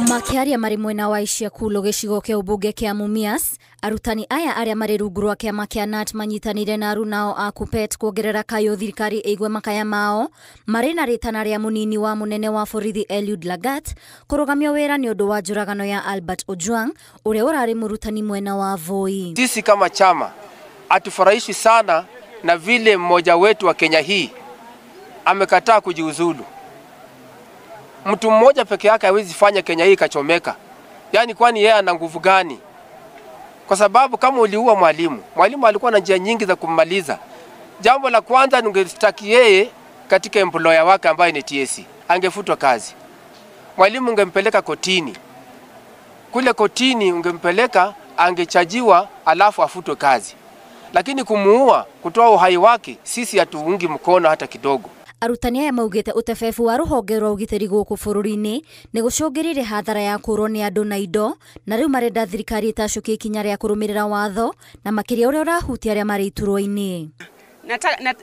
Makiaria mari mwena wa Ishiakulo gicigo kia ubunge kia Mumias, arutani aya aria mari rungu rwa kiama kia KNUT manyitanire na arunao a KUPPET kuongerera kayo thirikari igwe makaya mao mari na ritana ria munini wa munene wa borithi Eliud Lagat kurugamio wira ni undu wa njuragano ya Albert Ojwang uria urari murutani mwena wa Voi. Sisi kama chama atufurahishi sana na vile mmoja wetu wa Kenya hii amekataa kujiuzulu. Mtu mmoja peke yake hawezi fanya Kenya hii kachomeka. Yaani kwani yeye ana nguvu gani? Kwa sababu kama uliua mwalimu alikuwa na njia nyingi za kummaliza. Jambo la kwanza ningetaki yeye katika employer wake ambaye ni TSC angefutwa kazi. Mwalimu ungempeleka kotini. Kule kotini ungempeleka angechajiwa alafu afutwe kazi. Lakini kumuua, kutoa uhai wake, sisi hatuungi mkono hata kidogo. Arutani aya maugite utefefu wa ruhonge rwa ugiteri guku bururi-ini ni gucungirire hathara ya kurwo ni andu na indo na riu marenda thirikari itacukie ikinya ria kurumirira watho na makiria uria urahutia aria mari iturwa-ini.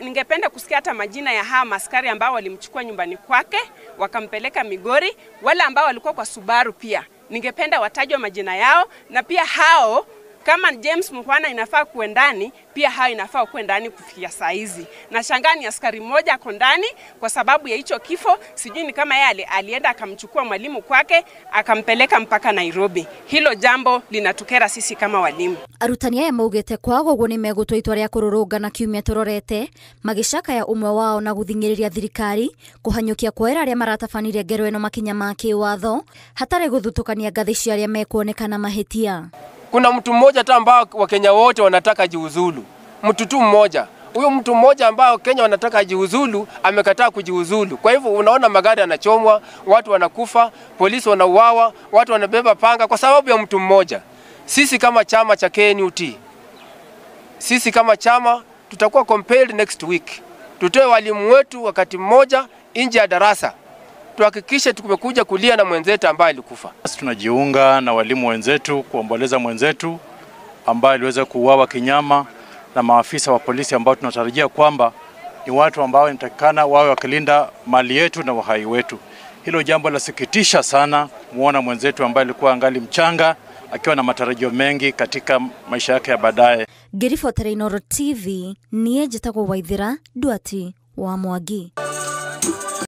Ningependa kusikia hata majina ya hawa maskari ambao walimchukua nyumbani kwake wakampeleka Migori, wale ambao walikuwa kwa Subaru pia. Ningependa watajwe majina yao, na pia hao kama James Mukhwana inafaa kuendani, pia hao inafaa kuendani kufikia saa hizi. Na shangani askari mmoja ako ndani kwa sababu ya hicho kifo, sijui ni kama yeye alienda akamchukua mwalimu kwake akampeleka mpaka Nairobi. Hilo jambo linatukera sisi kama walimu. Arutani aya maugite kwago guo ni megutwa itwa ria kururunga na kiumia turorete magicaka ya umwe wao na guthingiriria thirikari kuhanyukia kwera aria maratafanire ngero eno makinya ma kiwatho hatare guthutukania ngathi cia aria mekuonekana mahitia. Kuna mtu mmoja tu ambao Wakenya wote wanataka jiuzulu. Mtu tu mmoja. Huyo mtu mmoja ambao Kenya wanataka jiuzulu amekataa kujiuzulu. Kwa hivyo unaona magari yanachomwa, watu wanakufa, polisi wanauawa, watu wanabeba panga kwa sababu ya mtu mmoja. Sisi kama chama cha KNUT, sisi kama chama tutakuwa compelled next week. Tutoe walimu wetu wakati mmoja nje ya darasa. Tuhakikishe tumekuja kulia na mwenzetu ambaye alikufa. Tunajiunga na walimu wenzetu kuomboleza mwenzetu ambaye aliweza kuuawa kinyama na maafisa wa polisi ambao tunatarajia kwamba ni watu ambao inatakikana wawe wakilinda mali yetu na uhai wetu. Hilo jambo lasikitisha sana muona mwenzetu ambaye alikuwa angali mchanga akiwa na matarajio mengi katika maisha yake ya baadaye. Ngirifotere Inooro TV, niye njitagwo Waithira Nduati wa Mwangi.